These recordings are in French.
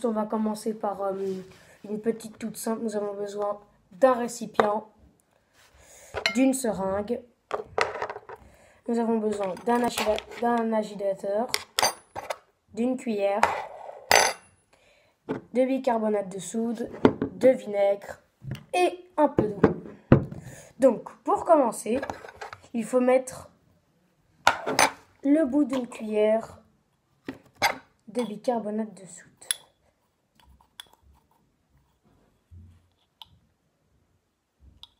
On va commencer par une petite toute simple. Nous avons besoin d'un récipient, d'une seringue. Nous avons besoin d'un agitateur, d'une cuillère, de bicarbonate de soude, de vinaigre et un peu d'eau. Donc, pour commencer, il faut mettre le bout d'une cuillère de bicarbonate de soude.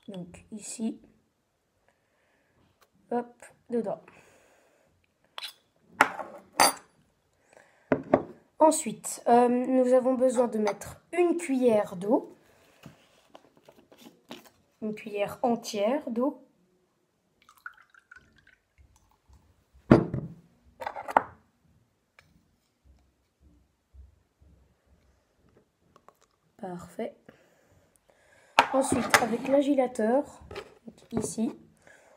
Donc ici, hop, dedans. Ensuite, nous avons besoin de mettre une cuillère d'eau, une cuillère entière d'eau. Parfait. Ensuite, avec l'agitateur, ici,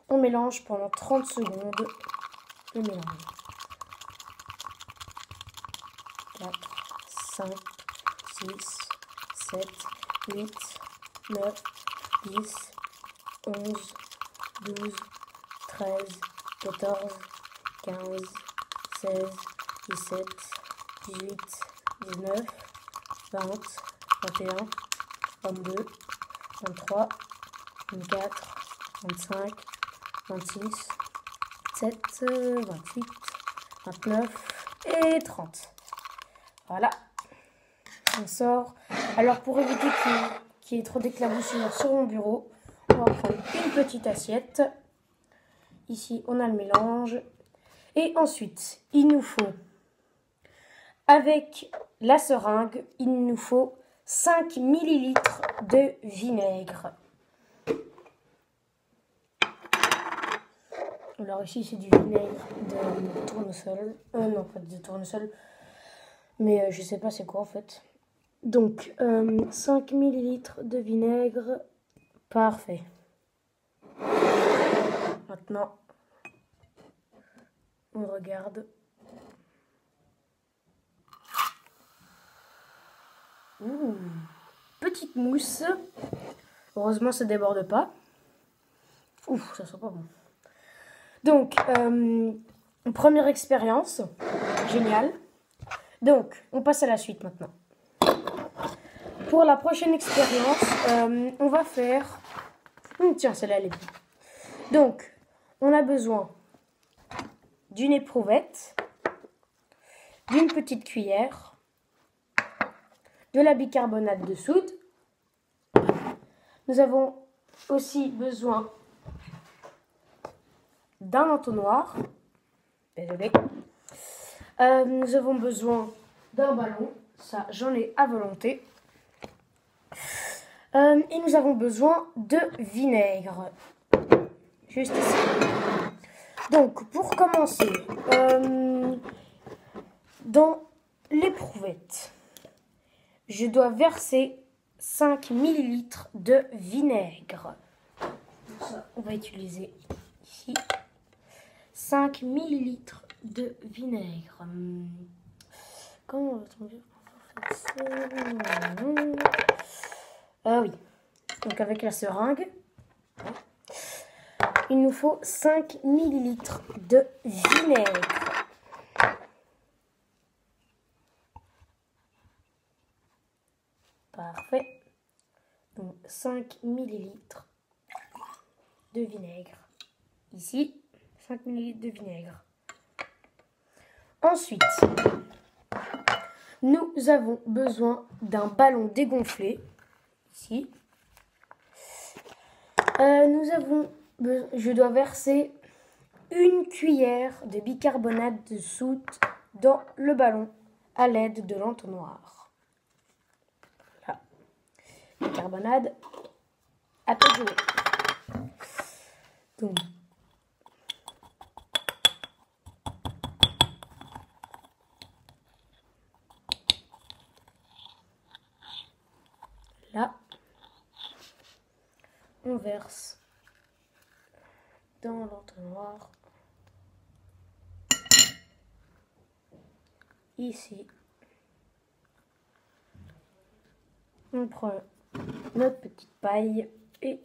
on mélange pendant 30 secondes le mélange. 4, 5, 6, 7, 8, 9, 10, 11, 12, 13, 14, 15, 16, 17, 18, 19, 20, 21, 22, 23, 24, 25, 26, 27, 28, 29 et 30. Voilà, on sort. Alors pour éviter qu'il y ait trop d'éclaboussures sur mon bureau, on va prendre une petite assiette. Ici, on a le mélange. Et ensuite, il nous faut, avec la seringue, il nous faut 5 ml de vinaigre. Alors ici, c'est du vinaigre de tournesol. Non, pas de tournesol. Mais je sais pas c'est quoi en fait. Donc, 5 ml de vinaigre. Parfait. Maintenant, on regarde. Petite mousse. Heureusement, ça déborde pas. Ouf, ça sent pas bon. Donc, première expérience. Génial. Donc, on passe à la suite maintenant. Pour la prochaine expérience, on va faire... tiens, celle-là, elle est bien. Donc, on a besoin d'une éprouvette, d'une petite cuillère, de la bicarbonate de soude. Nous avons aussi besoin d'un entonnoir. Désolé. Nous avons besoin d'un ballon. Ça, j'en ai à volonté. Et nous avons besoin de vinaigre. Juste ici. Donc, pour commencer, dans l'éprouvette, je dois verser 5 ml de vinaigre. Donc ça, on va utiliser ici 5 ml de vinaigre. Comment va-t-on dire pour faire ça? Ah oui. Donc avec la seringue, il nous faut 5 ml de vinaigre. Parfait. Donc 5 ml de vinaigre. Ici, 5 ml de vinaigre. Ensuite, nous avons besoin d'un ballon dégonflé. Ici. Je dois verser une cuillère de bicarbonate de soude dans le ballon à l'aide de l'entonnoir. Voilà. Bicarbonate à peu jouer. Donc, là, on verse dans l'entonnoir. Ici. On prend notre petite paille et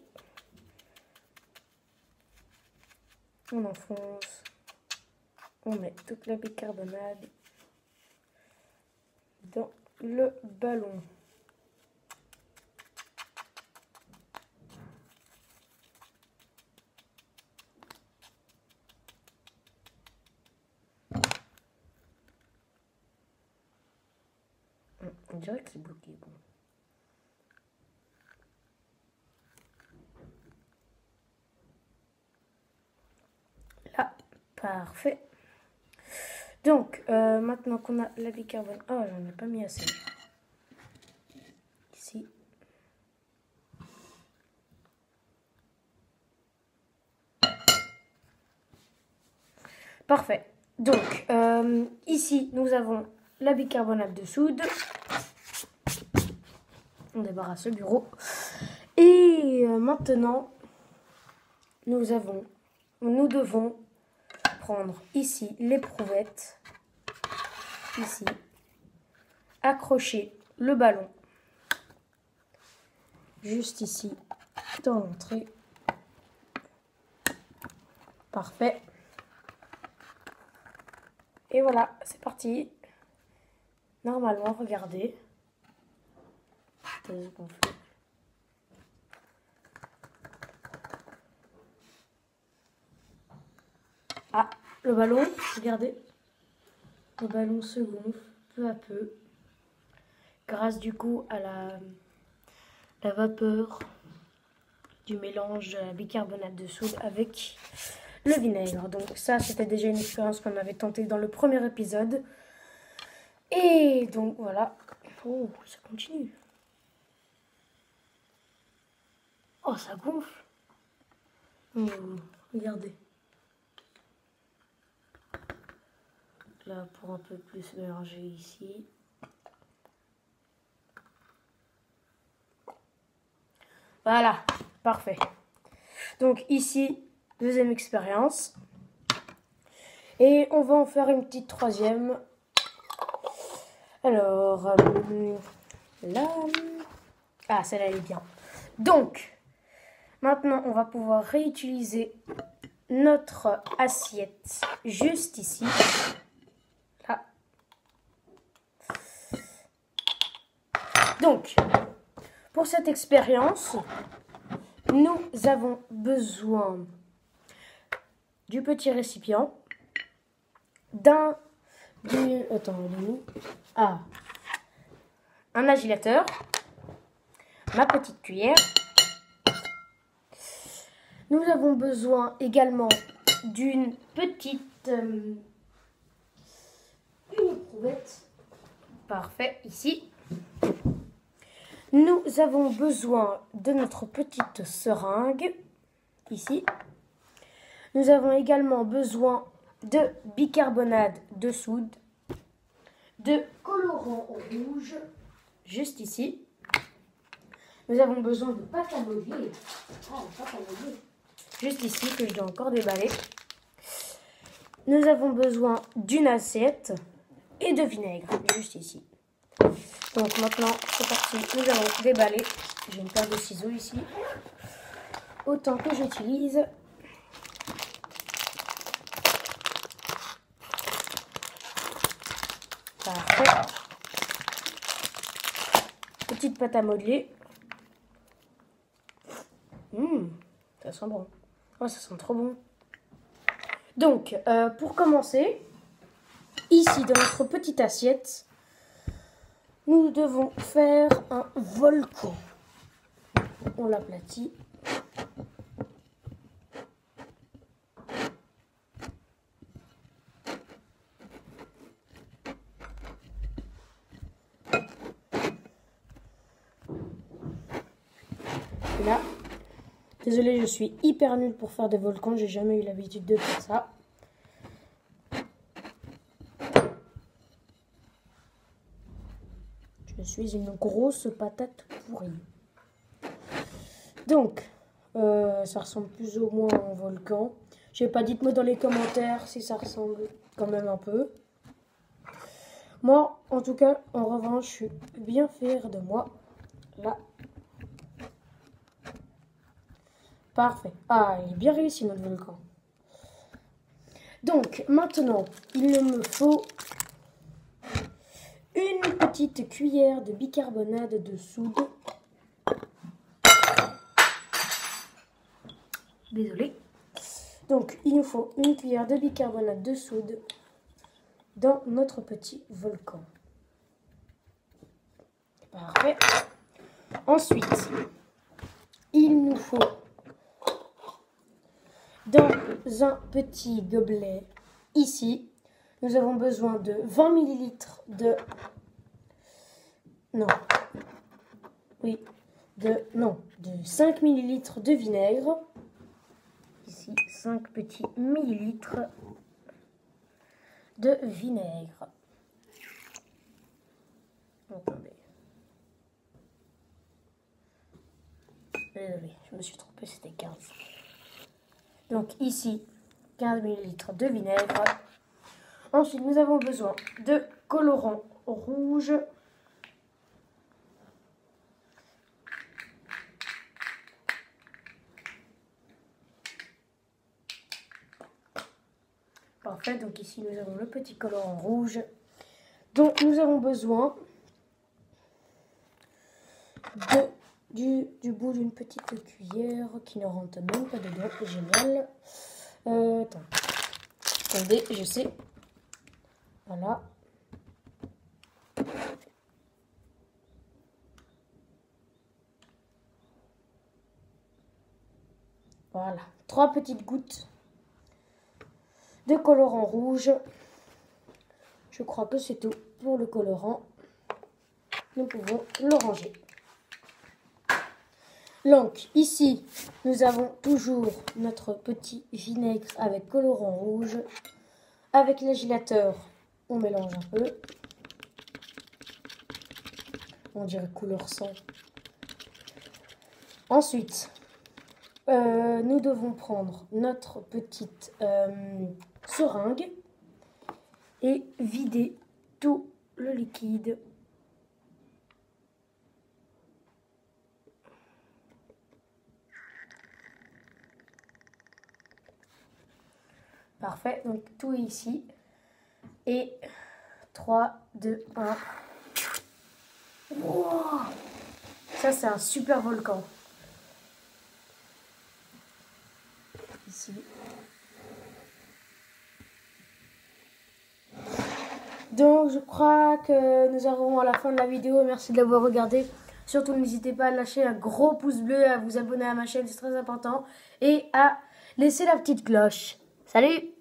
on enfonce. On met toute la bicarbonate dans le ballon. On dirait que c'est bloqué. Bon. Là, parfait. Donc, maintenant qu'on a la bicarbonate... Oh, j'en ai pas mis assez. Ici. Parfait. Donc, ici, nous avons la bicarbonate de soude. On débarrasse le bureau. Et maintenant, nous devons prendre ici l'éprouvette. Ici. Accrocher le ballon. Juste ici, dans l'entrée. Parfait. Et voilà, c'est parti. Normalement, regardez. Ah, le ballon, regardez. Le ballon se gonfle peu à peu. Grâce du coup à la vapeur du mélange de la bicarbonate de soude avec le vinaigre. Donc ça, c'était déjà une expérience qu'on avait tentée dans le premier épisode. Et donc voilà. Oh, ça continue. Oh, ça gonfle. Oh, regardez. Là, pour un peu plus mélanger ici. Voilà, parfait. Donc ici, deuxième expérience. Et on va en faire une petite troisième. Alors, là... Ah, celle-là, elle est bien. Donc, maintenant, on va pouvoir réutiliser notre assiette juste ici. Là. Donc, pour cette expérience, nous avons besoin du petit récipient, un agitateur, ma petite cuillère. Nous avons besoin également d'une petite une éprouvette. Parfait, ici. Nous avons besoin de notre petite seringue, ici. Nous avons également besoin de bicarbonate de soude, de colorant rouge, juste ici. Nous avons besoin de pâte à modeler, juste ici, que je dois encore déballer. Nous avons besoin d'une assiette et de vinaigre, juste ici. Donc maintenant, c'est parti, nous allons déballer. J'ai une paire de ciseaux ici. Autant que j'utilise. Parfait. Petite pâte à modeler. Ça sent bon. Oh, ça sent trop bon. Donc, pour commencer, ici dans notre petite assiette, nous devons faire un volcan. On l'aplatit. Là, désolé, je suis hyper nulle pour faire des volcans. J'ai jamais eu l'habitude de faire ça. Je suis une grosse patate pourrie. Donc, ça ressemble plus ou moins à un volcan. Je sais pas, dites-moi dans les commentaires si ça ressemble quand même un peu. Moi, en tout cas, en revanche, je suis bien fière de moi. Là. Parfait. Ah, il est bien réussi notre volcan. Donc, maintenant, il me faut une petite cuillère de bicarbonate de soude. Désolé. Donc, il nous faut une cuillère de bicarbonate de soude dans notre petit volcan. Parfait. Ensuite, il nous faut dans un petit gobelet, ici, nous avons besoin de 20 ml de... Non. Oui. De 5 ml de vinaigre. Ici, 5 petits millilitres de vinaigre. Attendez. Désolé, je me suis trompée, c'était 15. Donc ici, 15 ml de vinaigre. Ensuite, nous avons besoin de colorant rouge. Parfait, donc ici nous avons le petit colorant rouge. Donc nous avons besoin du bout d'une petite cuillère qui ne rentre même pas dedans. Génial. Attendez, je sais. Voilà. Voilà. 3 petites gouttes de colorant rouge. Je crois que c'est tout pour le colorant. Nous pouvons le ranger. Donc ici, nous avons toujours notre petit vinaigre avec colorant rouge. Avec l'agilateur, on mélange un peu. On dirait couleur sang. Ensuite, nous devons prendre notre petite seringue et vider tout le liquide. Parfait, donc tout est ici. Et 3, 2, 1. Wow, ça, c'est un super volcan. Ici. Donc, je crois que nous arrivons à la fin de la vidéo. Merci de l'avoir regardé. Surtout, n'hésitez pas à lâcher un gros pouce bleu, à vous abonner à ma chaîne, c'est très important. Et à laisser la petite cloche. Salut!